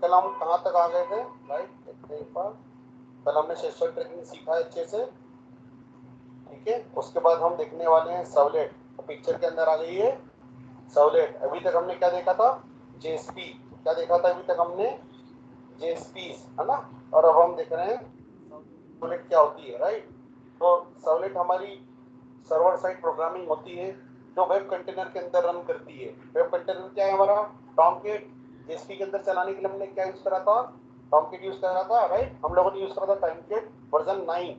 कल हम कहाँ तक आ गए थे, राइट? देखते हैं एक बार। कल हमने सेशन ट्रैकिंग सीखा है अच्छे से, ठीक है। उसके बाद हम देखने वाले हैं सर्वलेट। तो पिक्चर के अंदर आ गई है सर्वलेट। अभी तक हमने क्या देखा था, जेएसपी। क्या देखा था अभी तक हमने, जेएसपी, है ना। और अब हम देख रहे हैं सर्वलेट क्या होती है, राइट। तो सर्वलेट हमारी सर्वर साइड प्रोग्रामिंग होती है जो वेब कंटेनर के अंदर रन करती है। वेब कंटेनर क्या है हमारा, टॉमकेट। जेएसपी के अंदर चलाने के लिए हमने क्या यूज करा था, टॉमकेट यूज करा था, राइट। हम लोगों ने यूज करा था टॉमकेट वर्जन 9,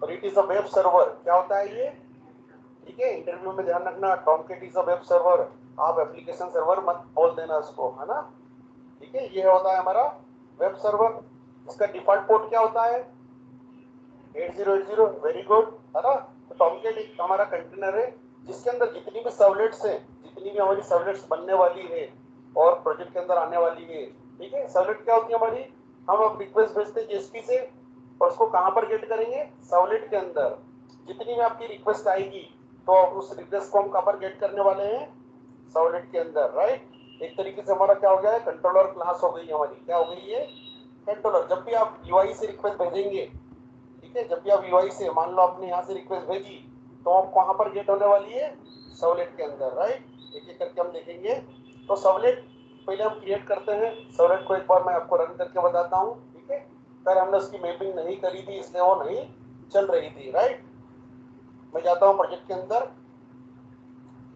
और it is a web server. क्या होता है ये, ठीक है, इंटरव्यू में ध्यान रखना, Tomcat is a web server. आप एप्लीकेशन सर्वर मत बोल देना उसको, है ना, ठीक है। ये होता है हमारा वेब सर्वर। इसका डिफॉल्ट पोर्ट क्या होता है, 8080। वेरी गुड, है ना। तो टॉमकेट एक हमारा कंटेनर है जिसके अंदर जितनी भी सर्वलेट्स है, जितनी भी हमारी सर्वलेट्स बनने वाली है और प्रोजेक्ट के अंदर आने वाली है, ठीक है। सर्वलेट क्या होती है हमारी, हम अब रिक्वेस्ट भेजते हैं जेएसपी से, और उसको कहां पर गेट करेंगे, सर्वलेट के अंदर। जितनी भी आपकी रिक्वेस्ट आएगी तो उस रिक्वेस्ट को हम कहां पर गेट करने वाले हैं, सर्वलेट के अंदर, राइट। एक तरीके से हमारा क्या हो गया है, कंट्रोलर क्लास हो गई हमारी। क्या हो गई है, कंट्रोलर। जब भी आप यूआई से रिक्वेस्ट भेजेंगे, ठीक है, जब भी आप यूआई से, मान लो आपने यहाँ से रिक्वेस्ट भेजी, तो आप कहां पर गेट होने वाली है, सर्वलेट के अंदर, राइट। एक एक करके हम देखेंगे। तो सर्वलेट पहले हम क्रिएट करते हैं। सर्वलेट को एक बार मैं आपको रन करके बताता हूँ, ठीक है। कल हमने उसकी मैपिंग नहीं करी थी इसलिए वो नहीं चल रही थी, राइट। मैं जाता हूँ प्रोजेक्ट के अंदर,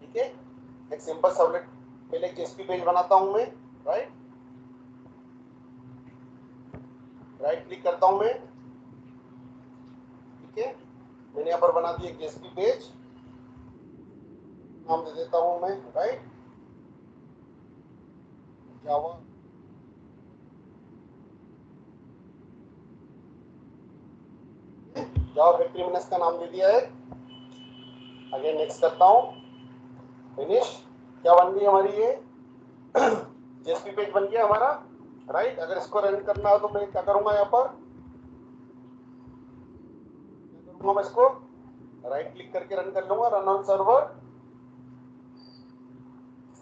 ठीक है। एक सिंपल सर्वलेट, पहले जेएसपी पेज बनाता हूँ मैं, राइट। राइट क्लिक करता हूँ मैं, ठीक है। मैंने यहाँ पर बना दिया जेएसपी पेज, नाम दे देता हूँ मैं, राइट, जावा। जावा फैक्ट्री मैंने इसका नाम दे दिया है। अगेन नेक्स्ट करता हूँ, फिनिश। क्या बन गई हमारी ये जेएसपी पेज बन गया हमारा, राइट। अगर इसको रन करना हो तो मैं क्या करूंगा, यहाँ पर क्या करूंगा, मैं इसको राइट क्लिक करके रन कर लूंगा, रन ऑन सर्वर।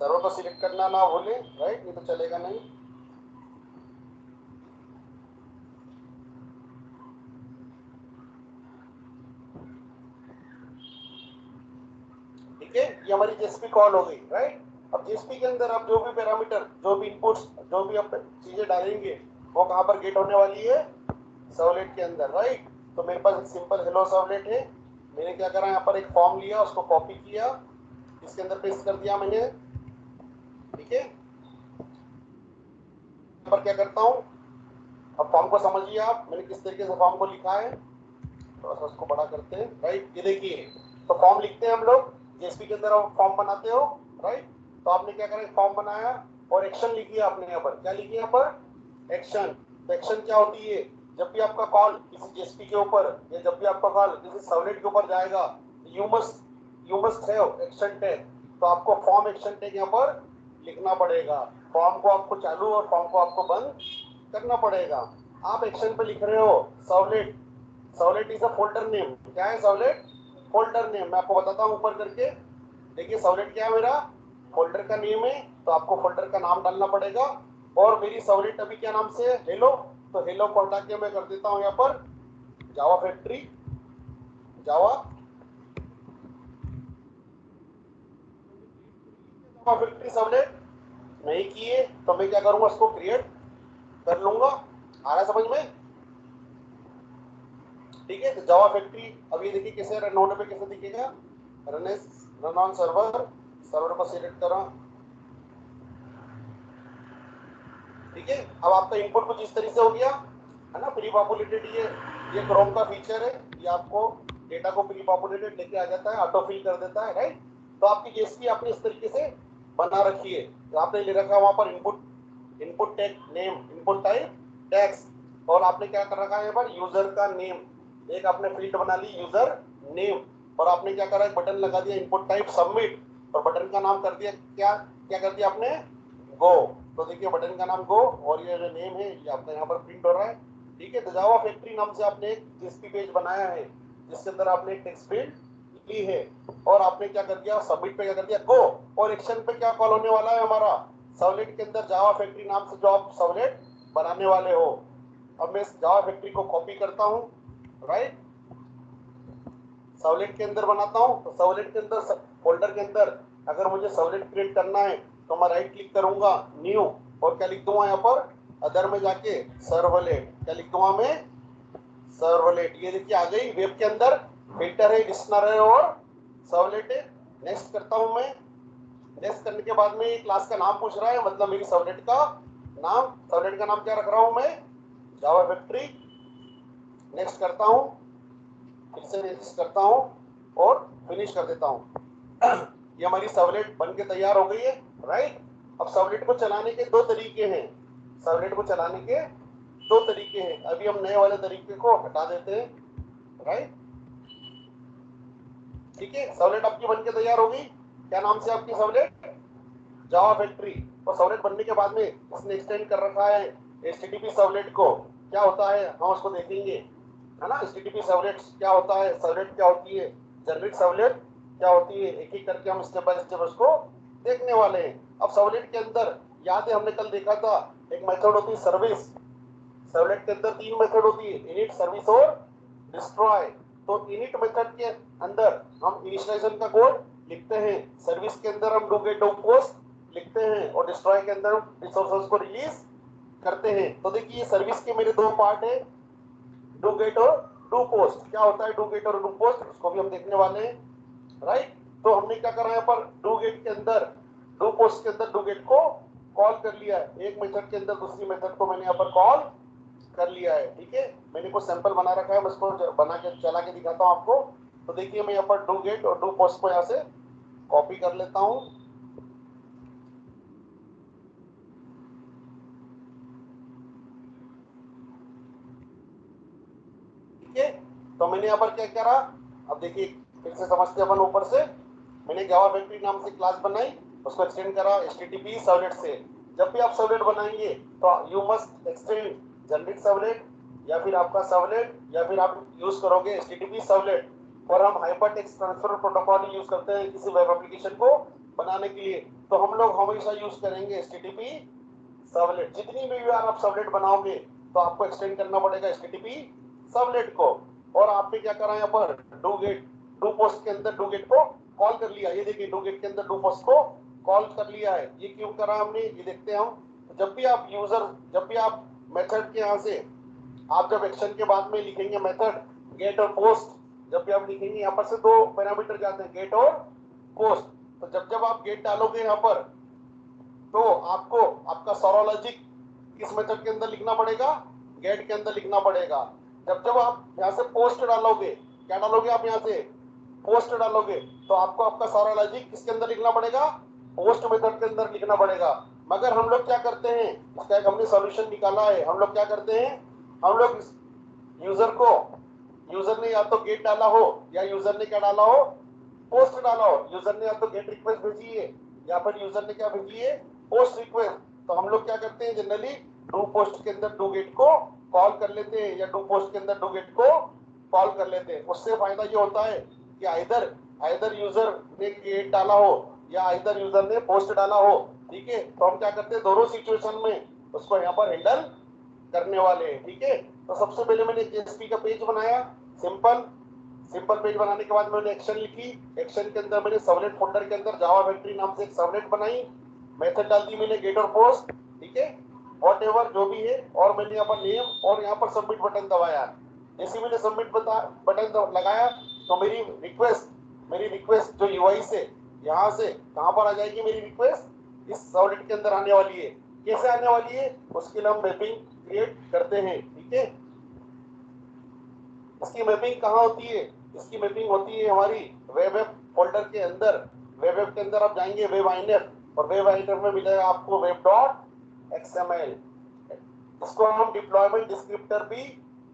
सर्वर को सिलेक्ट करना ना भूले, राइट, नहीं तो चलेगा नहीं। ठीक है, ये हमारी जेएसपी कॉल हो गई, राइट। अब जेएसपी के अंदर आप जो भी पैरामीटर, जो भी इनपुट्स, जो भी आप चीजें डालेंगे, वो कहां पर गेट होने वाली है, सर्वलेट के अंदर, राइट। तो मेरे पास एक सिंपल हेलो सर्वलेट है। मैंने क्या करा, यहाँ पर एक फॉर्म लिया, उसको कॉपी किया, इसके अंदर पेस्ट कर दिया मैंने, ठीक है। यहाँ पर क्या करता हूँ, अब फॉर्म को समझिए आप, मैंने किस तरीके से फॉर्म को लिखा है। थोड़ा सा उसको बड़ा करते हैं, राइट। ये देखिए, तो फॉर्म लिखते हैं हम लोग, जेएसपी के अंदर आप फॉर्म बनाते हो, राइट। तो आपने क्या करा, फॉर्म बनाया और एक्शन लिखी आपने। यहाँ पर क्या लिखी, यहाँ पर एक्शन। तो एक्शन क्या होती है, जब भी आपका कॉल किसी जेएसपी के ऊपर, या जब भी आपका कॉल किसी सर्वलेट के ऊपर जाएगा, you must have action tag. तो आपको फॉर्म एक्शन टैग यहाँ पर लिखना पड़ेगा। फॉर्म को आपको चालू और फॉर्म को आपको बंद करना पड़ेगा। आप एक्शन पे लिख रहे हो servlet, servlet is a folder name. क्या है सर्वलेट, फोल्डर नेम। मैं आपको बताता हूँ ऊपर करके। देखिए सर्वलेट क्या है मेरा, फोल्डर का नेम है, तो आपको फोल्डर का नाम डालना पड़ेगा। और मेरी सर्वलेट अभी क्या नाम से है, हेलो। तो हेलो को हटा के मैं कर देता हूँ यहाँ पर जावा फैक्ट्री, जावा जावा फैक्ट्री सर्वलेट नहीं किए तो मैं क्या करूंगा, उसको क्रिएट कर लूंगा। आ रहा समझ में, ठीक है। तो जावा फैक्ट्री अभी देखिए कैसे रन होने पे कैसे दिखेगा, रन ऑन सर्वर। सर्वर को सिलेक्ट करा, ठीक है। अब आपका इनपुट कुछ इस तरीके से हो गया, है ना, प्री पॉपुलेटेड। ये क्रोम का फीचर है, ये आपको डेटा को प्री पॉपुलेटेड लेके आ जाता है, ऑटो फिल कर देता है, राइट। तो आपकी जेएसपी आपने इस तरीके से बना रखी है। तो आपने ले रखा है वहां पर input tag name, input type tags, और आपने क्या कर रखा है यहाँ पर, यूजर का नेम। एक आपने फील्ड बना ली यूजर नेम, और आपने क्या करा, बटन लगा दिया इनपुट टाइप सबमिट, और बटन का नाम कर दिया क्या, क्या कर दिया आपने, गो। तो देखिए बटन का नाम गो, और ये जो नेम है ये आपका यहाँ पर प्रिंट हो रहा है, ठीक है। तो जावा फैक्ट्री नाम से आपने एक जेएसपी पेज बनाया है जिसके अंदर आपने एक टेक्स्ट फील्ड ली है, और आपने क्या कर दिया, सबमिट पे क्या कर दिया, गो। और एक्शन पे क्या कॉल होने वाला है हमारा, सर्वलेट के अंदर जावा फैक्ट्री नाम से जो आप सर्वलेट बनाने वाले हो। अब मैं इस जावा फैक्ट्री को कॉपी करता हूँ, राइट, सर्वलेट के अंदर बनाता हूँ। तो सर्वलेट के अंदर फोल्डर के अंदर अगर मुझे सर्वलेट क्रिएट करना है तो मैं राइट क्लिक करूंगा, न्यू, और क्या लिख दूंगा यहाँ पर, अदर में जाके सर्वलेट, क्या लिख दूंगा मैं, सर्वलेट। ये देखिए आ गई, वेब के अंदर फिल्टर है, लिस्टनर है और सर्वलेट है। नेक्स्ट करता हूं मैं। नेक्स्ट करने के बाद में क्लास का नाम पूछ रहा है, मतलब मेरी सर्वलेट का नाम, सर्वलेट का नाम क्या रख रहा हूं मैं, जावा फैक्ट्री। नेक्स्ट करता हूं, फिर से नेक्स्ट करता हूं और फिनिश कर देता हूं। ये हमारी सर्वलेट बन के तैयार हो गई है, राइट। अब सर्वलेट को चलाने के दो तरीके हैं, सर्वलेट को चलाने के दो तरीके हैं। अभी हम नए वाले तरीके को हटा देते हैं, राइट। ठीक है, सर्वलेट आपकी बन के तैयार हो गई। क्या नाम से आपकी सर्वलेट, जावा फैक्ट्री। और सर्वलेट बनने के बाद में इसने एक्सटेंड कर रखा है एचटीटीपी सर्वलेट को। क्या होता है हम उसको देखेंगे, है ना। एचटीटीपी सर्वलेट क्या होता है, सर्वलेट क्या होती है, जेनरिक सर्वलेट क्या होती है, एक एक करके हम स्टेप बाय स्टेप उसको देखने वाले हैं। अब सर्वलेट के अंदर याद है हमने कल देखा था, एक मेथड होती है सर्विस। सर्वलेट के अंदर तीन मेथड होती है, इनिट, सर्विस और डिस्ट्रॉय। तो इनिट मेथड के अंदर हम इनिशियलाइजेशन का कोड लिखते हैं, सर्विस के अंदर हम डू गेट डू पोस्ट लिखते हैं और डिस्ट्रॉय के अंदर हम रिसोर्सेज को रिलीज करते हैं। तो देखिए सर्विस के मेरे दो पार्ट है, डू गेट और डू पोस्ट। क्या होता है डू गेट और डू पोस्ट, उसको भी हम देखने वाले हैं, राइट। तो हमने क्या करा यहाँ पर, डू गेट के अंदर, डू पोस्ट के अंदर डू गेट को कॉल कर लिया है, एक मेथड के अंदर दूसरी मेथड को मैंने यहाँ पर कॉल कर लिया है। ठीक है, मैंने कुछ सैंपल बना रखा है, मैं इसको बना के चला के दिखाता हूँ आपको। तो देखिए मैं यहाँ पर डू गेट और डू पोस्ट को यहाँ से कॉपी कर लेता हूँ। ठीक है, तो मैंने यहाँ पर क्या करा, अब देखिए फिर से समझते अपन ऊपर से। मैंने जावा फैक्ट्री नाम से क्लास बनाई, उसको एक्सटेंड करा एचटीटीपी सर्वलेट से। जब भी आप सर्वलेट बनाएंगे तो you must extend generic servlet, या फिर आपका सर्वलेट, या फिर आप यूज करोगे एचटीटीपी सर्वलेट। और हम हाइपरटेक्स्ट ट्रांसफर प्रोटोकॉल यूज करते हैं किसी वेब एप्लीकेशन को बनाने के लिए, तो हम लोग हमेशा यूज करेंगे एचटीटीपी सर्वलेट। जितनी भी बार आप सर्वलेट बनाओगे तो आपको एक्सटेंड करना पड़ेगा एचटीटीपी सर्वलेट को। और आपने क्या करा यहाँ पर, डू गेट डू पोस्ट के अंदर डू गेट को कॉल कर लिया। ये देखिए डू गेट के अंदर डू पोस्ट को कॉल कर लिया है। ये क्यों करा हमने, ये देखते हैं हम। तो जब भी आप यूजर, जब भी आप मेथड के यहाँ से, आप जब एक्शन के बाद में लिखेंगे मेथड गेट और पोस्ट, जब भी आप लिखेंगे यहाँ पर से दो पैरामीटर जाते हैं, गेट और पोस्ट। तो जब जब आप गेट डालोगे यहाँ पर, तो आपको आपका सोरोलॉजिक किस मेथड के अंदर लिखना पड़ेगा, गेट के अंदर लिखना पड़ेगा। जब जब आप यहाँ से पोस्ट डालोगे, क्या डालोगे आप यहाँ से, पोस्ट डालोगे, तो आपको आपका सोरोलॉजिक किसके अंदर लिखना पड़ेगा, पोस्ट मेथड के अंदर लिखना पड़ेगा। मगर हम लोग क्या करते हैं, इसका एक हमने सॉल्यूशन निकाला है। हम लोग क्या करते हैं, हम लोग यूजर को, यूजर ने या तो गेट डाला हो या यूजर ने क्या डाला हो, पोस्ट डाला हो। यूजर ने या तो गेट रिक्वेस्ट भेजी है या फिर यूजर ने क्या भेजी है, पोस्ट रिक्वेस्ट। तो हम लोग क्या करते हैं, जनरली डू पोस्ट के अंदर डू गेट को कॉल कर लेते हैं, या डू पोस्ट के अंदर डू गेट को कॉल कर लेते हैं। उससे फायदा ये होता है कि आइदर यूजर ने गेट डाला हो या आइदर यूजर ने पोस्ट डाला हो। ठीक है, तो हम क्या करते हैं, दोनों सिचुएशन में उसको यहाँ पर हैंडल करने वाले हैं। ठीक है, तो सबसे पहले मैंने जेएसपी का पेज बनाया, सिंपल पेज बनाने के बाद मैंने एक्शन लिखी। एक्शन के अंदर मैंने सर्वलेट फोल्डर के अंदर जावा फैक्ट्री नाम से एक सर्वलेट बनाई, मेथड डाल दी मैंने गेट और पोस्ट। ठीक है, व्हाटएवर जो भी है, और मैंने यहाँ पर नेम और यहाँ पर सबमिट बटन दबाया। जैसे मैंने सबमिट बटन लगाया तो मेरी रिक्वेस्ट जो यूआई से यहाँ से कहाँ पर आ जाएगी, मेरी रिक्वेस्ट इस सर्वलेट के अंदर आने वाली है। कैसे आने वाली है, उसके लिए हम मैपिंग क्रिएट करते हैं। ठीक है, इसकी मैपिंग कहाँ होती है, इसकी मैपिंग होती है हमारी वेब ऐप फोल्डर के अंदर। वेब ऐप के अंदर आप जाएंगे, वेब आइनर, और वेब आइनर में मिलेगा आपको वेब डॉट एक्सएमएल। इसको हम डिप्लॉयमेंट डिस्क्रिप्टर भी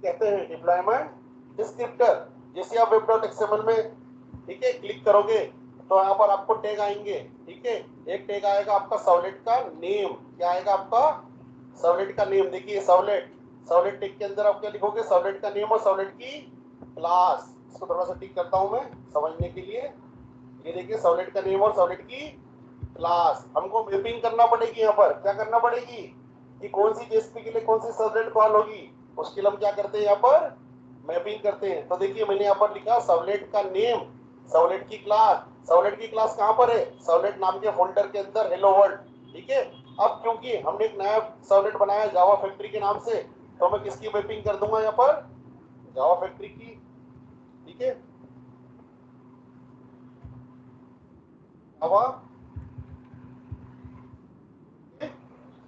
कहते हैं, डिप्लॉयमेंट डिस्क्रिप्टर। जैसे आप वेब डॉट एक्सएमएल में, ठीक है, क्लिक करोगे तो यहाँ पर आपको टैग आएंगे। ठीक है, एक टैग आएगा आपका सर्वलेट का नेम। क्या आएगा आपका, सर्वलेट का नेम। देखिए सर्वलेट टैग के अंदर आप क्या लिखोगे, सर्वलेट का नेम और सर्वलेट की क्लास। इसको थोड़ा सा टिक करता हूं मैं समझने के लिए। ये देखिए सर्वलेट का नेम और सर्वलेट की क्लास। हमको मैपिंग करना पड़ेगी, यहाँ पर क्या करना पड़ेगी, कि कौन सी जेएसपी के लिए कौन सी सर्वलेट कॉल होगी, उसके लिए हम क्या करते हैं यहाँ पर मैपिंग करते हैं। तो देखिए मैंने यहाँ पर लिखा सर्वलेट का नेम, सर्वलेट की क्लास, सर्वलेट की क्लास कहाँ पर है, सर्वलेट नाम के फोल्डर के अंदर हेलो वर्ल्ड। ठीक है, अब क्योंकि हमने एक नया सर्वलेट बनाया जावा फैक्ट्री के नाम से, तो मैं किसकी मैपिंग कर दूंगा यहाँ पर, जावा फैक्ट्री की। ठीक है, जावा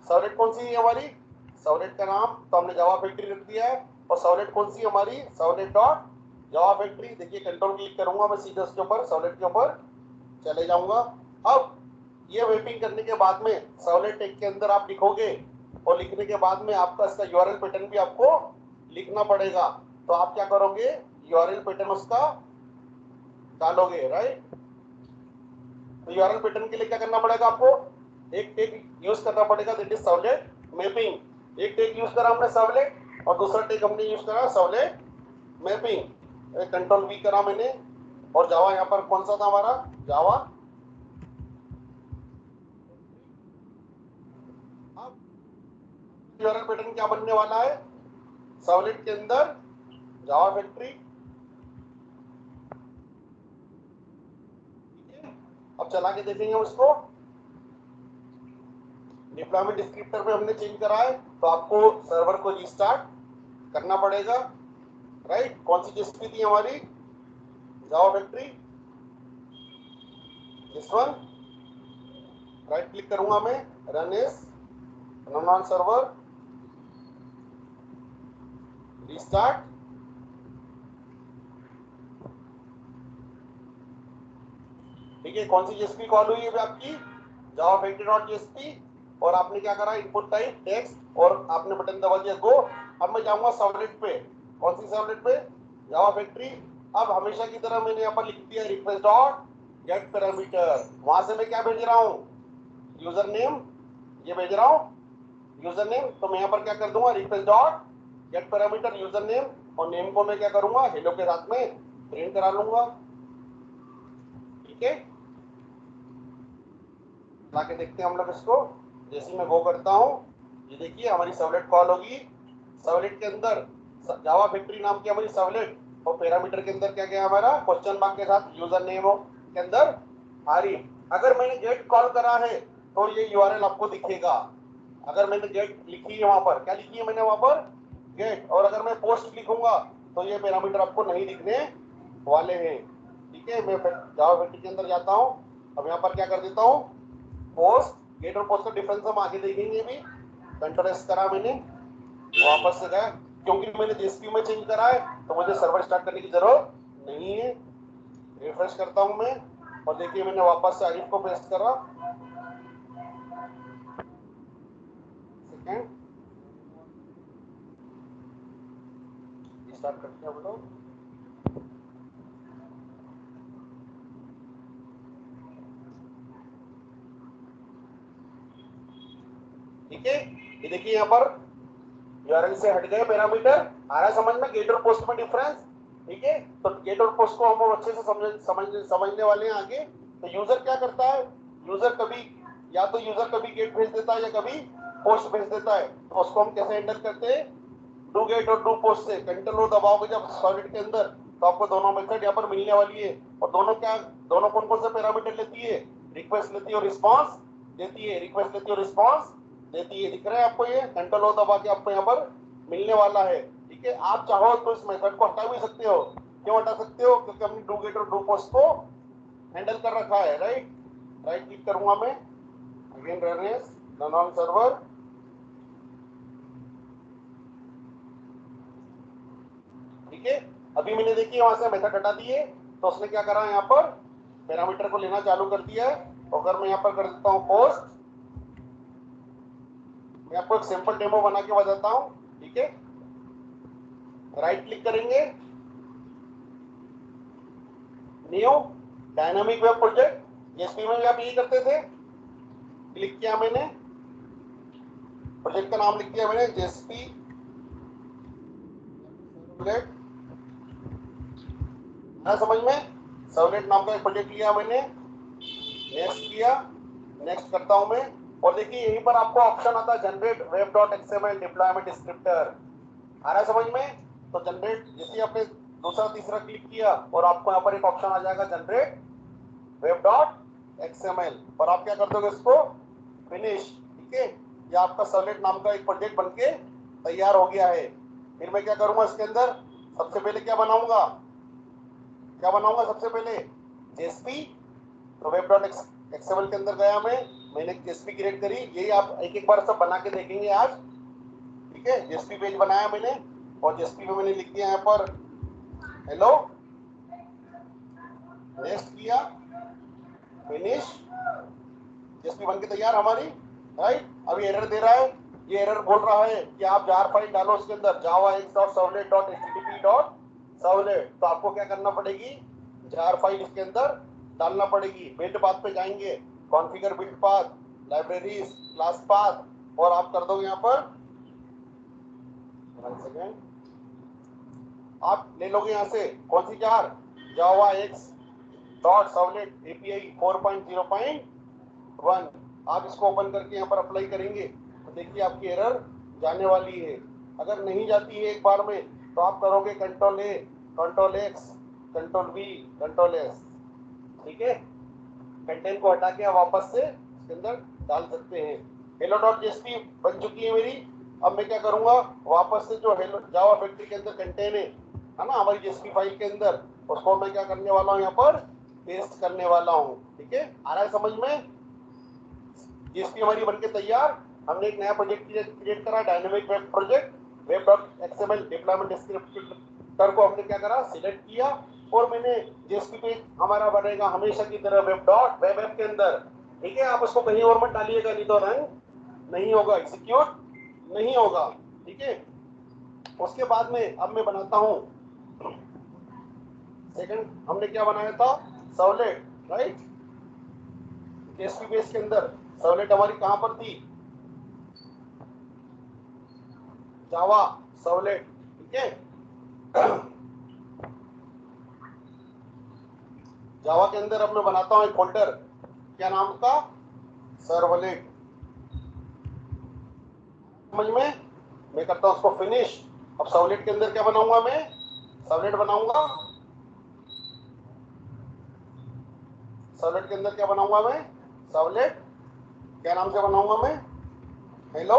सर्वलेट कौन सी है हमारी, सर्वलेट का नाम तो हमने जावा फैक्ट्री रख दिया है, और सर्वलेट कौन सी हमारी, सर्वलेट डॉट जावा फैक्ट्री। देखिए कंट्रोल क्लिक करूंगा मैं सीधे उसके ऊपर, सर्वलेट के ऊपर चले जाऊंगा। अब ये मैपिंग करने के बाद में सर्वलेट टैग के अंदर आप लिखोगे, और लिखने के बाद में आपका इसका यूआरएल पैटर्न भी आपको लिखना पड़ेगा। तो आप क्या करोगे, यूआरएल पैटर्न उसका डालोगे, राइट। तो यूआरएल पैटर्न के लिए क्या करना पड़ेगा आपको, एक टैग यूज करना पड़ेगा, दैट इज सर्वलेट मैपिंग। एक टैग यूज करा हमने सर्वलेट, और दूसरा टैग हमने यूज करा सर्वलेट मैपिंग। कंट्रोल वी करा मैंने, और जावा यहाँ पर कौन सा था हमारा, जावा। अब यूआरएल पैटर्न क्या बनने वाला है, सर्वलेट के अंदर जावा फैक्ट्री। अब चला के देखेंगे उसको, डिप्लॉयमेंट डिस्क्रिप्टर पे हमने चेंज करा है, तो आपको सर्वर को रिस्टार्ट करना पड़ेगा, राइट। कौन सी जेएसपी थी हमारी, Java factory, this one. Right click करूंगा मैं, run as, run on server, restart. ठीक है, कौन सी जेएसपी कॉल हुई है आपकी, जावा फैक्ट्री डॉट जेएसपी, और आपने क्या करा, इनपुट टाइप टेक्स्ट, और आपने बटन दबा दिया गो। अब मैं जाऊंगा सर्वलेट पे, कौन सी सर्वलेट पे, जावा फैक्ट्री। अब हमेशा की तरह मैंने यहाँ पर लिख दिया रिक्वेस्ट डॉट गेट पैरामीटर, वहां से मैं क्या भेज रहा हूँ, यूजर नेम, ये भेज रहा हूँ यूजर नेम। तो मैं यहाँ पर क्या कर दूंगा, request dot gate parameter user name, और नेम को मैं क्या करूंगा, हेलो के साथ में प्रिंट करा लूंगा। ठीक है, लाके देखते हैं हम लोग इसको। जैसे मैं गो करता हूँ, ये देखिए हमारी सर्वलेट कॉल होगी। सर्वलेट के अंदर जावा फैक्ट्री नाम की हमारी सर्वलेट, और पैरामीटर के अंदर क्या गया हमारा, क्वेश्चन मार्क के साथ यूजर नेम के अंदर आरी। अगर मैंने गेट कॉल करा है तो ये यूआरएल आपको दिखेगा। अगर मैंने गेट लिखी है, वहां पर क्या लिखी है मैंने, वहां पर गेट, और अगर मैं पोस्ट लिखूंगा तो ये पैरामीटर आपको नहीं दिखने वाले हैं। ठीक है, मैं जावा फैक्ट्री के अंदर जाता हूँ। अब यहाँ पर क्या कर देता हूँ, पोस्ट, गेट और पोस्ट का डिफरेंस हम आगे देखेंगे भी। कंट्रोल एस करा मैंने, वापस से गया, क्योंकि मैंने जेएसपी में चेंज करा है तो मुझे सर्वर स्टार्ट करने की जरूरत नहीं है। रिफ्रेश करता हूं मैं, और देखिए मैंने वापस से आरिफ को पेस्ट करा। सेकंड स्टार्ट करते हैं हम लोग। ठीक है, ये देखिए यहाँ पर यूआरएल से हट गए पैरामीटर, आ रहा है समझ में, गेट और पोस्ट में डिफरेंस। ठीक है, तो गेट और पोस्ट को हम अच्छे से समझने वाले हैं आगे। तो यूजर क्या करता है, यूजर कभी या तो यूजर कभी गेट भेज देता है या कभी पोस्ट भेज देता है। तो उसको हम कैसे हैंडल करते हैं, डू गेट और डू पोस्ट से। कंट्रोल दबाओगे जब सॉलिड के अंदर, तो आपको दोनों मेथड यहाँ पर मिलने वाली है। और दोनों क्या, दोनों कौन कौन से पैरामीटर लेती है, रिक्वेस्ट लेती है और रिस्पॉन्स देती है, रिक्वेस्ट लेती है और रिस्पॉन्स देती है। दिख रहा है आपको, ये कंट्रोल दबा के आपको यहाँ पर मिलने वाला है। ठीक है, आप चाहो तो इस मेथड को हटा भी सकते हो। क्यों हटा सकते हो, क्योंकि हमने डू गेट और डू पोस्ट को हैंडल कर रखा है, राइट। राइट क्लिक करूंगा मैं, again run as, run on server. ठीक है, अभी मैंने देखिए वहां से मेथड हटा दिए, तो उसने क्या करा, यहाँ पर पैरामीटर को लेना चालू कर दिया है। अगर मैं यहाँ पर कर देता हूँ पोस्ट, मैं आपको एक सिंपल डेमो बना के बताता हूँ। ठीक है, राइट क्लिक करेंगे, new dynamic web project, JSP में भी आप यही करते थे। क्लिक किया मैंने, प्रोजेक्ट का नाम लिख दिया मैंने जेएसपी प्रोजेक्ट, समझ में, सर्वलेट नाम का एक प्रोजेक्ट लिया मैंने, नेक्स्ट किया, नेक्स्ट करता हूं मैं। और देखिए यहीं पर आपको ऑप्शन आता है generate web dot XML deployment descriptor. आ रहा है समझ में? तो जनरेट जैसे आपने दूसरा तीसरा क्लिक किया और आपको यहाँ पर एक ऑप्शन आ जाएगा जनरेट वेब डॉट एक्सएमएल, और आप क्या कर दोगे इसको फिनिश। ठीक है, ये आपका सर्वलेट नाम का एक प्रोजेक्ट बनके तैयार हो गया है। फिर मैं क्या करूंगा इसके अंदर, सबसे पहले क्या बनाऊंगा सबसे पहले जेएसपी। तो वेब डॉट एक्सएमएल के अंदर गया मैंने जेएसपी क्रिएट करी। यही आप एक एक बार सब बना के देखेंगे आज। ठीक है, जेएसपी पेज बनाया मैंने और जेएसपी में मैंने लिख दिया यहाँ पर हेलो, नेक्स्ट किया, फिनिश, जेएसपी बन के तैयार हमारी, राइट। अभी एरर दे रहा है, ये एरर बोल रहा है कि आप जार फाइल डालो उसके अंदर javax.servlet.http.servlet। तो आपको क्या करना पड़ेगी, जार फाइल इसके अंदर डालना पड़ेगी। बिल्ड पाथ पे जाएंगे, configure build path, libraries, class path, और आप कर दोगे यहाँ पर 1 सेकेंड, आप ले लोगे यहाँ से कौन सी जार, javax.servlet API 4.0.1। आप इसको ओपन करके यहाँ पर अप्लाई करेंगे तो देखिए आपकी एरर जाने वाली है। अगर नहीं जाती है एक बार में तो आप करोगे control A, control x, control we, control S. ठीक है, कंटेंट को हटा के आप वापस से इसके अंदर डाल सकते हैं। हेलो डॉट जेएसपी बन चुकी है मेरी। अब मैं क्या करूंगा, वापस से जो हेलो जावा फैक्ट्री के अंदर कंटेन है ना हमारी जेएसपी फाइल के अंदर, उसको मैं क्या करने वाला हूँ, यहाँ पर पेस्ट करने वाला हूँ। ठीक है, आ रहा है समझ में? जेएसपी हमारी बनके तैयार। हमने एक नया प्रोजेक्ट क्रिएट करा, dynamic web project, web dot XML deployment descriptor को हमने क्या करा, सिलेक्ट किया, और मैंने जेएसपी पेज हमारा बनेगा हमेशा की तरह वेब डॉट वेब ऐप के अंदर। ठीक है, आप उसको कहीं और मत डालिएगा, नहीं तो रन नहीं होगा, एग्जीक्यूट नहीं होगा। ठीक है, उसके बाद में अब मैं बनाता हूँ सेकंड, हमने क्या बनाया था, सर्वलेट, राइट। जेएसपी पेज के अंदर सर्वलेट हमारी कहां पर थी, जावा सर्वलेट। ठीक है, जावा के अंदर अब मैं बनाता हूं एक फोल्डर, क्या नाम का, सर्वलेट। समझ में? मैं करता हूं उसको फिनिश। अब सर्वलेट के अंदर क्या बनाऊंगा मैं, सर्वलेट बनाऊंगा। सर्वलेट के अंदर क्या बनाऊंगा मैं, सर्वलेट क्या नाम से बनाऊंगा मैं, हेलो।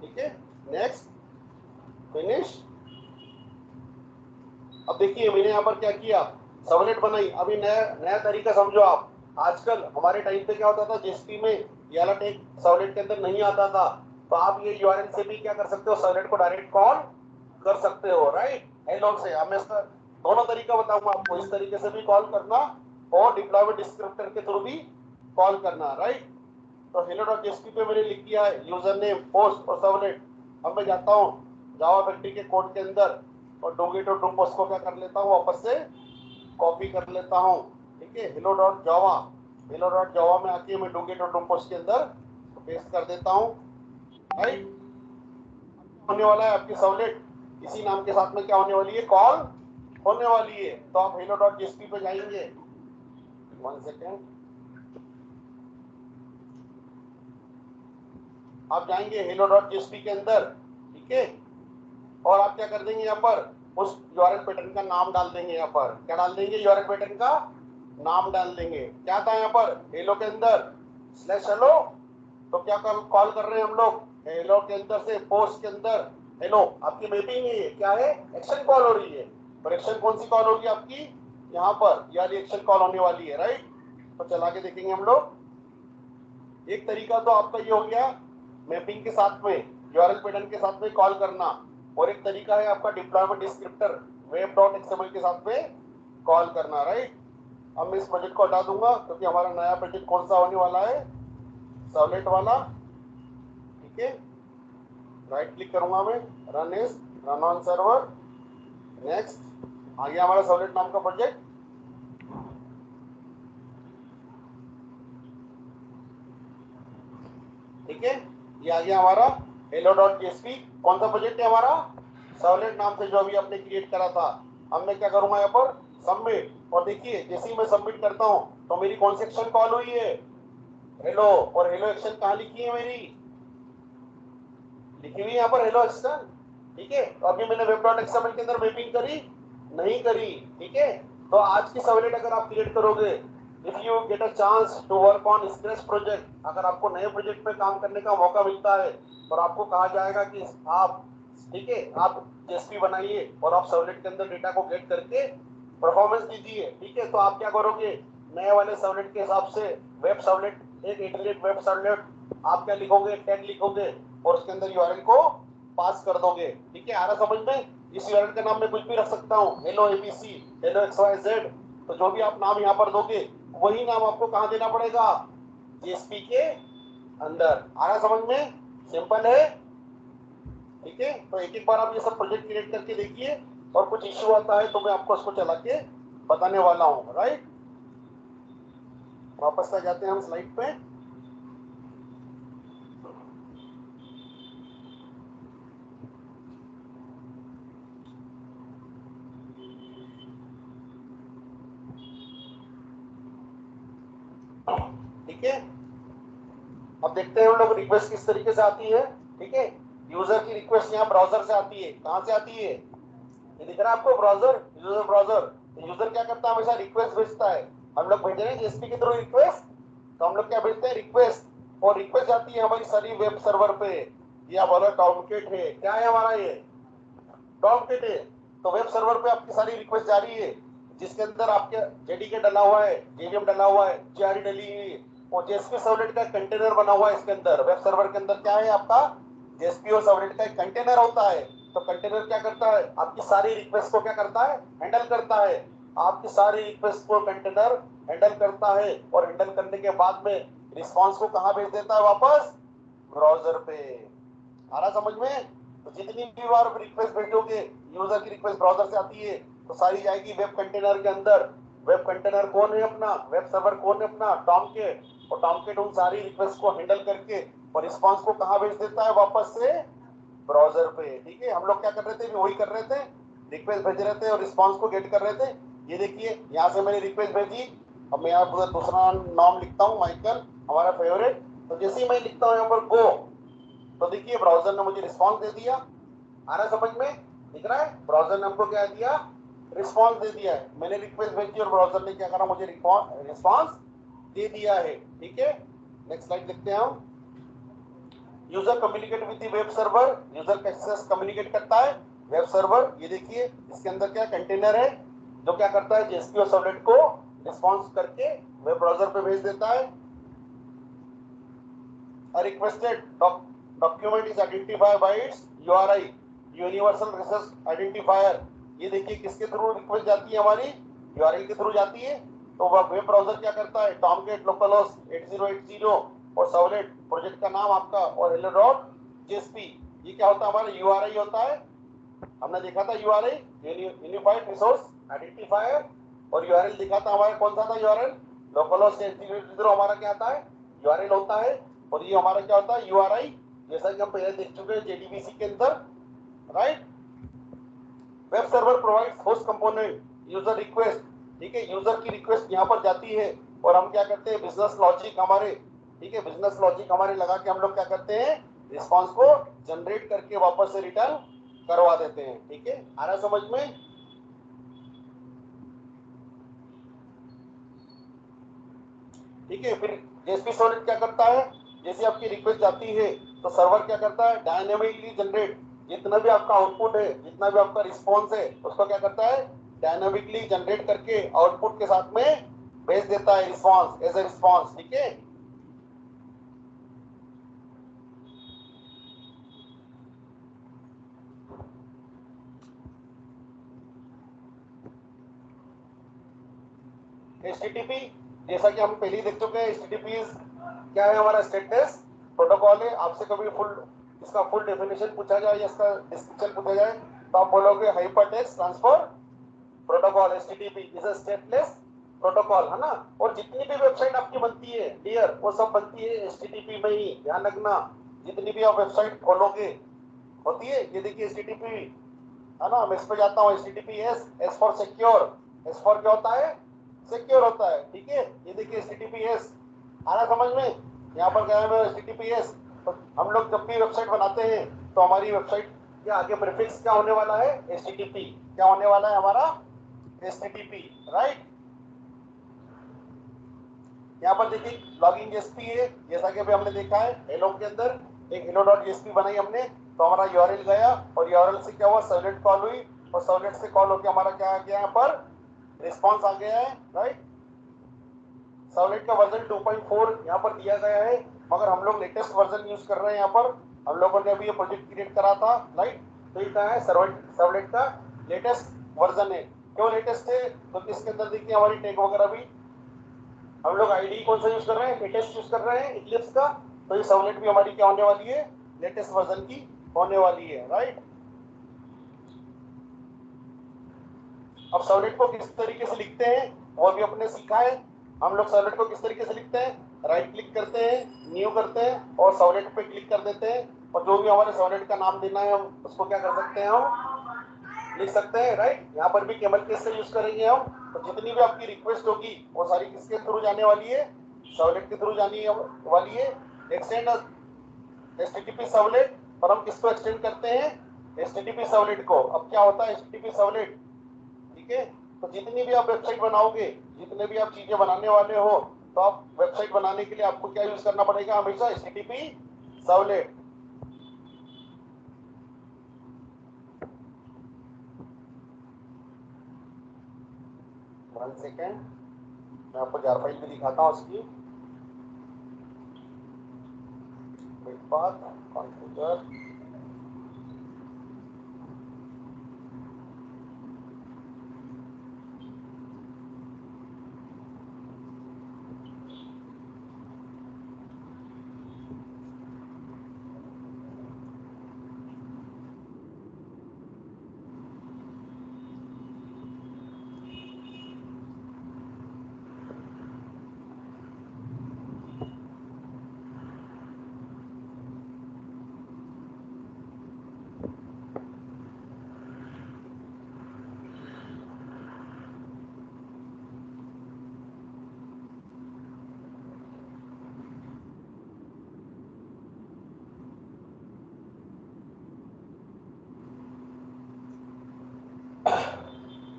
ठीक है, नेक्स्ट, फिनिश। अब देखिए मैंने यहाँ पर क्या किया, सर्वलेट बनाई। अभी नया नया तरीका समझो आप। आजकल हमारे टाइम पे क्या होता था, जेएसपी में ये वाला टैग सर्वलेट के अंदर नहीं आता था, तो आप ये यूआरएल से भी क्या कर सकते हो, सर्वलेट को डायरेक्ट कॉल कर सकते हो, राइट। हेलो से अब मैं इसका दोनों तरीका बताऊंगा आपको, इस तरीके से भी कॉल करना और डिप्लॉयमेंट डिस्क्रिप्टर के थ्रू भी कॉल करना, राइट। तो हेलो डॉट जेएसपी पे मैंने लिख दिया है यूजर नेम, पोस्ट और सर्वलेट। अब मैं जाता हूँ जावा फैक्ट्री के कोड के अंदर और डोगेट और डूम पोस्ट को क्या कर लेता हूँ, वापस से कॉपी कर लेता हूँ। ठीक है, हेलो डॉट जावा में आके मैं डोगेट और डूम पोस्ट के अंदर पेस्ट कर देता हूँ, राइट। होने वाला है आपकी सर्वलेट इसी नाम के साथ में क्या होने वाली है, कॉल होने वाली है। तो आप हेलो डॉट जेएसपी पे जाएंगे, 1 सेकेंड, आप जाएंगे हेलो डॉट जेएसपी के अंदर। ठीक है, और आप क्या कर देंगे, यहाँ पर उस यूआरएल पैटर्न का नाम डाल देंगे। यहाँ पर क्या डाल देंगे, यूआरएल पैटर्न का नाम डाल देंगे। क्या था यहाँ पर, हेलो के अंदर स्लैश हेलो। तो क्या कॉल कर रहे हैं हम लोग, हेलो के अंदर से पोस्ट के अंदर हेलो। आपकी मैपिंग है, क्या है, एक्शन कॉल हो रही है। और एक्शन कौन सी कॉल होगी आपकी, यहाँ पर ये वाली एक्शन कॉल होने वाली है, राइट। तो चला के देखेंगे हम लोग। एक तरीका तो आपका ये हो गया मैपिंग के साथ में, यूआरएल पैटर्न के साथ में कॉल करना, और एक तरीका है आपका deployment descriptor web dot XML के साथ में कॉल करना, राइट। अब मैं इस प्रोजेक्ट को हटा दूंगा क्योंकि हमारा नया प्रोजेक्ट कौन सा होने वाला है, सर्वलेट वाला। ठीक है, राइट क्लिक करूंगा मैं, run as, run on server, next. आ गया हमारा सर्वलेट नाम का प्रोजेक्ट। ठीक है, ये आ गया हमारा हेलो डॉट जेएसपी। कौन सा प्रोजेक्ट है हमारा, सर्वलेट नाम से जो अभी आपने क्रिएट करा था। अब मैं क्या करूंगा, यहाँ पर सबमिट। और देखिए जैसे ही मैं सबमिट करता हूँ तो मेरी कौन सी एक्शन कॉल हुई है, हेलो, और हेलो एक्शन कहाँ लिखी है मेरी, लिखी हुई यहाँ पर हेलो एक्शन। ठीक है, तो अभी मैंने वेब डॉट एक्सएमएल के अंदर मैपिंग करी नहीं करी। ठीक है, तो आज की सर्वलेट अगर आप क्रिएट करोगे, if you get a chance to work on scratch project, अगर आपको नए प्रोजेक्ट में काम करने का मौका मिलता है और आपको कहा जाएगा कि आप, ठीक है, आप जेएसपी बनाइए और आप सर्वलेट के अंदर डेटा को गेट करके परफॉर्मेंस दीजिए। ठीक है, तो आप क्या करोगे, नए वाले सर्वलेट के हिसाब से वेब सर्वलेट, एक इंटरनेट वेब सर्वलेट आप क्या लिखोगे, टैग लिखोगे और उसके अंदर यूआरएल को पास कर दोगे। ठीक है, आ रहा समझ में। इस यूआरएल का नाम मैं कुछ भी रख सकता हूँ, हेलो एबीसी, हेलो एक्सवाईजेड, तो जो भी आप नाम यहाँ पर दोगे वही नाम आपको कहाँ देना पड़ेगा, जेएसपी के अंदर। आ रहा समझ में, सिंपल है। ठीक है, तो एक एक बार आप ये सब प्रोजेक्ट क्रिएट करके देखिए, और कुछ इश्यू आता है तो मैं आपको उसको चला के बताने वाला हूँ। राइट, वापस आ जाते हैं हम स्लाइड पे। ठीक है, अब देखते हैं हम लोग रिक्वेस्ट किस तरीके से आती है। ठीक है, यूजर की रिक्वेस्ट यहाँ ब्राउजर से आती है। कहाँ से आती है, ये दिख रहा है आपको, ब्राउजर, यूजर ब्राउजर। यूजर क्या करता है, हमेशा रिक्वेस्ट भेजता है। हम लोग भेज रहे हैं जेएसपी के थ्रू रिक्वेस्ट, तो हम लोग क्या भेजते हैं, रिक्वेस्ट, और रिक्वेस्ट जाती है हमारी सारी वेब सर्वर पे। ये हमारा टॉमकेट है, क्या है हमारा ये टॉमकेट है। तो वेब सर्वर पे आपकी सारी रिक्वेस्ट जा रही है, जिसके अंदर आपके जेडीके डला हुआ है, जेवीएम डला हुआ है, जीआरई डली हुई है, और जेएसपी सर्वलेट का कंटेनर बना हुआ है। इसके अंदर वेब सर्वर के अंदर क्या है आपका, जेएसपी और सर्वलेट का एक कंटेनर होता है। तो कंटेनर क्या करता है, आपकी सारी रिक्वेस्ट को क्या करता है, हैंडल करता है। आपकी सारी रिक्वेस्ट को कंटेनर हैंडल करता है, और हैंडल करने के बाद में रिस्पॉन्स को कहाँ भेज देता है, वापस ब्राउजर पे। आ रहा समझ में। तो जितनी भी बार रिक्वेस्ट भेजोगे, यूजर की रिक्वेस्ट ब्राउजर से आती है तो सारी जाएगी वेब कंटेनर के अंदर। वेब कंटेनर कौन है अपना, वेब सर्वर कौन है अपना, टॉमकेट। और टॉमकेट उन सारी रिक्वेस्ट को हैंडल करके और रिस्पांस को कहाँ भेज देता है, वापस से ब्राउजर पे। ठीक है, हम लोग क्या कर रहे थे, वही कर रहे थे, रिक्वेस्ट भेज रहे थे और रिस्पांस को गेट कर रहे थे। ये देखिए, यहाँ से मैंने रिक्वेस्ट भेजी। अब मैं यहाँ पर दूसरा नाम लिखता हूँ, माइकल, हमारा फेवरेट। तो जैसे ही मैं लिखता हूँ यहाँ पर गो, तो देखिए ब्राउजर ने मुझे रिस्पांस दे दिया। आ रहा समझ में, दिख रहा है, ब्राउजर ने हमको क्या दिया, रिस्पांस दे दिया है। मैंने रिक्वेस्ट भेजी और ब्राउजर ने क्या करा, मुझे रिस्पांस दे दिया है। ठीक है, नेक्स्ट स्लाइड देखते हैं हम। User communicate with the web server, user कैसे कम्युनिकेट करता है, वेब सर्वर। ये देखिए, इसके अंदर क्या कंटेनर है, जो क्या करता है, जेएसपी और सर्वलेट को रिस्पांस करके वेब ब्राउजर पे भेज देता है। A requested document is identified by its URI, universal resource identifier. ये देखिए किसके थ्रू रिक्वेस्ट जाती है, हमारी यूआरएल के थ्रू जाती है। तो वह वेब ब्राउजर क्या करता है, टॉमकेट लोकलहोस्ट 8080 और सर्वलेट प्रोजेक्ट का नाम आपका और हेलो डॉट जेएसपी। ये क्या होता है, हमारा यूआरआई होता है। हमने देखा था यूआरआई यूनिफाइड रिसोर्स आइडेंटिफायर, और यूआरएल दिखा था हमारा, कौन सा था यूआरएल, लोकलहोस्ट 8080 हमारा क्या आता है, यूआरएल होता है। और ये हमारा क्या होता है, यूआरआई, जैसा कि हम पहले देख चुके हैं जेडीबीसी के अंदर। Right, web server provides host component user request. ठीक है, यूजर की रिक्वेस्ट यहाँ पर जाती है और हम क्या करते हैं, बिजनेस लॉजिक हमारे, ठीक है, बिजनेस लॉजिक हमारे लगा के हम लोग क्या करते हैं, रिस्पांस को जनरेट करके वापस से रिटर्न करवा देते हैं। ठीक है, आ रहा समझ में। ठीक है, फिर जेएसपी सर्वलेट क्या करता है, जैसे आपकी रिक्वेस्ट जाती है तो सर्वर क्या करता है, डायनामिकली जनरेट, जितना भी आपका आउटपुट है, जितना भी आपका रिस्पॉन्स है, उसको क्या करता है, डायनामिकली जनरेट करके आउटपुट के साथ में भेज देता है, रिस्पॉन्स एज ए रिस्पॉन्स। ठीक है, एचटीटीपी, जैसा कि हम पहले ही देख चुके हैं, एचटीटीपी क्या है, हमारा स्टेटस प्रोटोकॉल है। आपसे कभी फुल इसका फुल डेफिनेशन पूछा जाए या इसका डिस्क्रिप्शन पूछा जाए तो आप बोलोगे hypertext transfer protocol, HTTP is a stateless protocol, है ना। और जितनी भी वेबसाइट आपकी बनती है डियर, वो सब बनती है एचटीटीपी में ही, ध्यान रखना। जितनी भी आप वेबसाइट खोलोगे होती है, ये देखिए एचटीटीपी, है ना। मैं इस पे जाता हूँ, HTTP S for secure, S for क्या होता है, सिक्योर होता है। ठीक है, ये देखिए एचटीटीपीएस आ रहा समझ में? यहाँ पर क्या है HTTPS। तो हम लोग जब भी वेबसाइट बनाते हैं तो हमारी वेबसाइट के आगे प्रीफिक्स क्या होने वाला है? HTTP। क्या होने वाला है हमारा? HTTP, right. यहाँ पर देखिए लॉगिन जेएसपी है, जैसा कि अभी हमने देखा है हेलो के अंदर एक hello.jsp बनाई हमने, तो हमारा यूआरएल गया और यूआरएल से क्या हुआ? सर्वलेट कॉल हुई और सर्वलेट से कॉल होकर हमारा क्या आ गया? यहाँ पर रिस्पॉन्स आ गया है, राइट। सर्वलेट का वर्जन 2.4 यहाँ पर दिया गया है, मगर हम लोग लेटेस्ट वर्जन यूज कर रहे हैं। यहाँ पर हम लोगों ने अभी ये प्रोजेक्ट क्रिएट करा था, राइट। तो ये क्या है? सर्वलेट का लेटेस्ट वर्जन है। क्यों लेटेस्ट है? तो इसके अंदर देखिए हमारी टैग वगैरह भी हम लोग आईडी कौन सा यूज कर रहे हैं? लेटेस्ट यूज कर रहे हैं इक्लिप्स का। तो ये सर्वलेट भी हमारी क्या होने वाली है? लेटेस्ट वर्जन की होने वाली है, राइट। अब सर्वलेट को किस तरीके से लिखते हैं वो भी अपने सीखा है। हम लोग सर्वलेट को किस तरीके से लिखते हैं? राइट क्लिक करते हैं, न्यू करते हैं और सर्वलेट पे क्लिक कर देते हैं, और जो भी हमारे सर्वलेट का नाम देना है हम उसको क्या कर सकते हैं? हम लिख सकते हैं, राइट। यहाँ पर भी केवल केस से यूज करेंगे हम। तो जितनी भी आपकी रिक्वेस्ट होगी वो सारी किसके थ्रू जाने वाली है? सर्वलेट के थ्रू जाने वाली है। एक्सटेंड HTTP सर्वलेट, और हम किसको एक्सटेंड करते हैं? HTTP सर्वलेट को। अब क्या होता है HTTP सर्वलेट? ठीक है। तो जितनी भी आप वेबसाइट बनाओगे, जितने भी आप चीजें बनाने वाले हो, तो आप वेबसाइट बनाने के लिए आपको क्या यूज करना पड़ेगा? हमेशा HTTP सर्वलेट। वन सेकेंड, मैं आपको जार फाइल भी दिखाता हूँ उसकी। बिटपाथ कॉन्फ़िगर,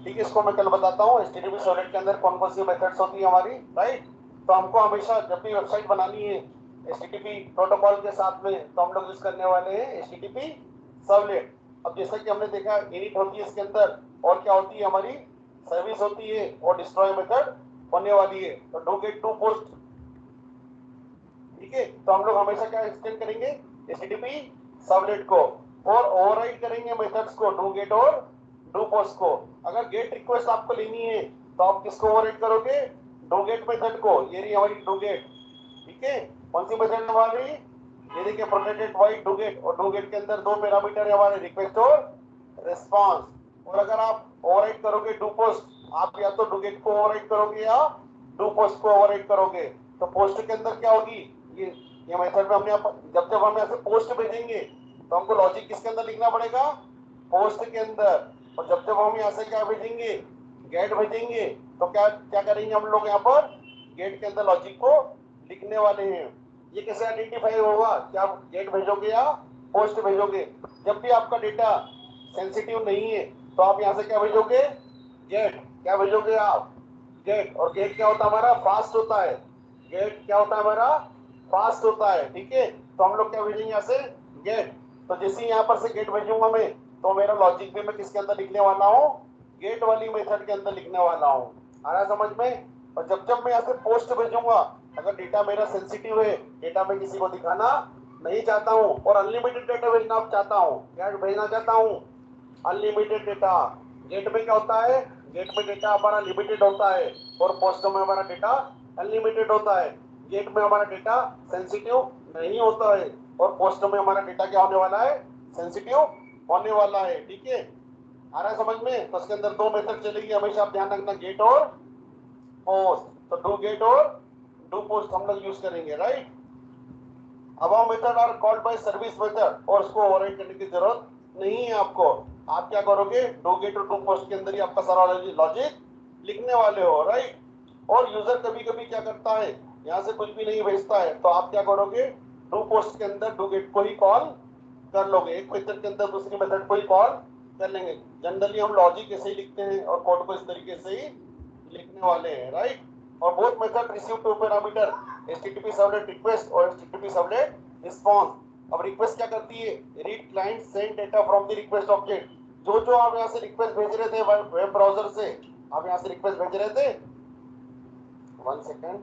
ठीक है। इसको मैं कल बताता हूँ HTTP सर्वलेट के अंदर कौन कौन सी मेथड्स होती है हमारी, राइट। तो हमको हमेशा जब भी वेबसाइट बनानी है HTTP प्रोटोकॉल के साथ में, तो हम लोग यूज करने वाले हैं HTTP सर्वलेट। अब जैसा कि हमने देखा इनिट होती है इसके अंदर, और क्या होती है हमारी? सर्विस होती है, और डिस्ट्रॉय मेथड होने वाली है। तो डू गेट टू पोस्ट, ठीक है। तो हम लोग हमेशा क्या एक्सटेंड करेंगे? HTTP सर्वलेट को, और ओवरराइड करेंगे मेथड्स को, डू गेट और डू पोस्ट को। अगर गेट रिक्वेस्ट आपको लेनी है तो आप किसको ओवरराइड करोगे? डू गेट मेथड को। ये रही हमारी डू गेट, ठीक है। कौन सी मेथड हमारी? ये देखिए प्रोटेक्टेड बाय डू गेट, और डू गेट के अंदर दो पैरामीटर है हमारे, रिक्वेस्ट और रिस्पांस। और अगर आप ओवरराइड करोगे डू पोस्ट, आप या तो डू गेट को ओवरराइड करोगे या डू पोस्ट को ओवरराइड करोगे। तो पोस्ट के अंदर क्या होगी? ये मेथड में हमने जब जब हम ऐसे पोस्ट भेजेंगे तो हमको लॉजिक किसके अंदर लिखना पड़ेगा? पोस्ट के अंदर। और जब जब हम यहाँ से क्या भेजेंगे? गेट भेजेंगे, तो क्या क्या करेंगे हम लोग? यहाँ पर गेट के अंदर लॉजिक को लिखने वाले हैं। ये कैसे आइडेंटिफाई होगा कि आप गेट भेजोगे या पोस्ट भेजोगे? जब भी आपका डेटा सेंसिटिव नहीं है तो आप यहाँ से क्या भेजोगे? गेट। क्या भेजोगे आप? गेट। और गेट क्या होता है हमारा? फास्ट होता है। गेट क्या होता है हमारा? फास्ट होता है, ठीक है। तो हम लोग क्या भेजेंगे यहाँ से? गेट। तो जैसे यहाँ पर से गेट भेजूंगा मैं, तो मेरा लॉजिक भी मैं किसके अंदर लिखने वाला हूँ? गेट वाली मेथड के अंदर लिखने वाला हूँ। आ रहा समझ में? और जब जब मैं यहाँ से पोस्ट भेजूंगा, अगर डेटा मेरा सेंसिटिव है, डेटा मैं किसी को दिखाना नहीं चाहता हूँ, और अनलिमिटेड डेटा भेजना चाहता हूँ, क्या भेजना चाहता हूँ? Unlimited data. गेट में क्या होता है? गेट में डेटा हमारा लिमिटेड होता है, और पोस्ट में हमारा डेटा अनलिमिटेड होता है। गेट में हमारा डेटा सेंसिटिव नहीं होता है, और पोस्ट में हमारा डेटा क्या होने वाला है? सेंसिटिव होने वाला है, ठीक है। आ रहा है समझ में? तो इसके अंदर दो मेथड चलेगी हमेशा, आप ध्यान रखना, गेट और पोस्ट। तो डू गेट और डू पोस्ट हम लोग यूज करेंगे, right. Above method are called by service method, और उसको ओवरराइड करने की जरूरत नहीं है आपको। आप क्या करोगे? डू गेट और डू पोस्ट के अंदर ही आपका सारा लॉजिक लिखने वाले हो, राइट। और यूजर कभी कभी क्या करता है? यहाँ से कुछ भी नहीं भेजता है तो आप क्या करोगे, डू पोस्ट के अंदर डू गेट को ही कॉल कर लोगे, एक मेथड के अंदर दूसरी मेथड को ही कॉल कर लेंगे। जनरली हम लॉजिक ऐसे ही लिखते हैं और कोड को इस तरीके से ही लिखने वाले हैं, राइट। और both method receive two parameter http servlet request और http सर्वलेट रिस्पांस। अब रिक्वेस्ट क्या करती है, read client send data from the request object. जो जो आप यहाँ से रिक्वेस्ट भेज रहे थे वेब ब्राउजर से, आप यहाँ से रिक्वेस्ट भेज रहे थे, 1 सेकेंड,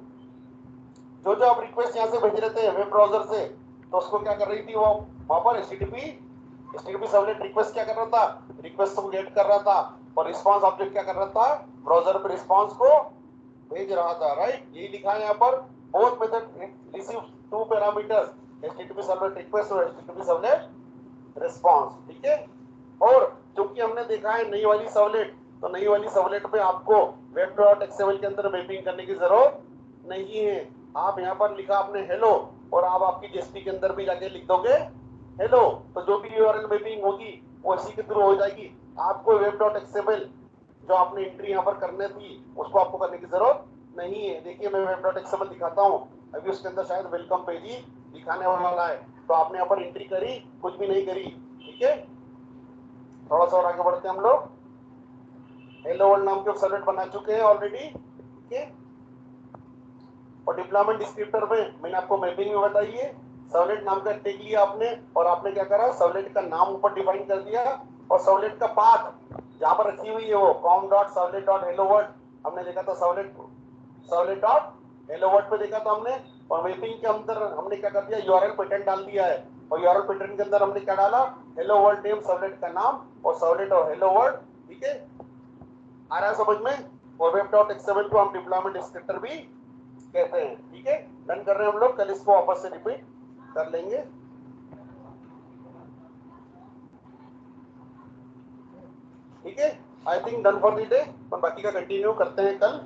जो जो आप रिक्वेस्ट यहाँ से भेज रहे थे वेब ब्राउजर से, तो उसको क्या कर रही थी वो वहां पर http सर्वलेट रिक्वेस्ट क्या कर रहा था, रिक्वेस्ट को गेट कर रहा था, और रिस्पांस ऑब्जेक्ट क्या कर रहा था, ब्राउजर पे रिस्पांस को भेज रहा था, राइट। यही लिखा है यहाँ पर, both method receive two parameters http servlet request और http सर्वलेट रिस्पांस, ठीक है। और क्योंकि हमने देखा है नई वाली सर्वलेट, तो नई वाली सर्वलेट पे आपको web.xml के अंदर मैपिंग करने की जरूरत नहीं है। आप यहाँ पर लिखा आपने हेलो, और आप आपकी जेएसपी के अंदर भी जाके लिख दोगे हेलो, तो जो भी यूआरएल मैपिंग होगी वो इसी के थ्रू हो जाएगी। आपको web.xml जो आपने एंट्री यहाँ पर करने थी उसको आपको करने की जरूरत नहीं है। देखिए मैं web.xml दिखाता हूँ, अभी उसके अंदर शायद वेलकम पेज ही दिखाने वाला है, तो आपने यहाँ पर एंट्री करी, कुछ भी नहीं करी, ठीक है। थोड़ा सा और आगे बढ़ते हैं हम लोग। हेलो वर्ल्ड नाम के सर्वलेट बना चुके हैं ऑलरेडी, ठीक है। और डिप्लॉयमेंट डिस्क्रिप्टर में मैंने आपको मैपिंग में बताई है, सर्वलेट नाम का टैग लिया आपने, और आपने क्या करा, सर्वलेट का नाम ऊपर डिफाइन कर दिया, और सर्वलेट का पाथ जहां पर रखी हुई है वो com.servlet.helloworld, हमने देखा था servlet.helloworld पे देखा था हमने। और मैपिंग के अंदर हमने क्या कर दिया, यूआरएल पैटर्न डाल दिया है, और यूआरएल पैटर्न के अंदर हमने क्या डाला, हेलो वर्ल्ड नेम सर्वलेट का नाम और सर्वलेट और हेलो वर्ल्ड, ठीक है। आ रहा है समझ में। और web.xml को हम डिप्लॉयमेंट डिस्क्रिप्टर भी कहते हैं, ठीक है। डन कर रहे हैं हम लोग, कल इसको वापस से रिपीट कर लेंगे, ठीक है। I think done for the day, और बाकी का कंटिन्यू करते हैं कल।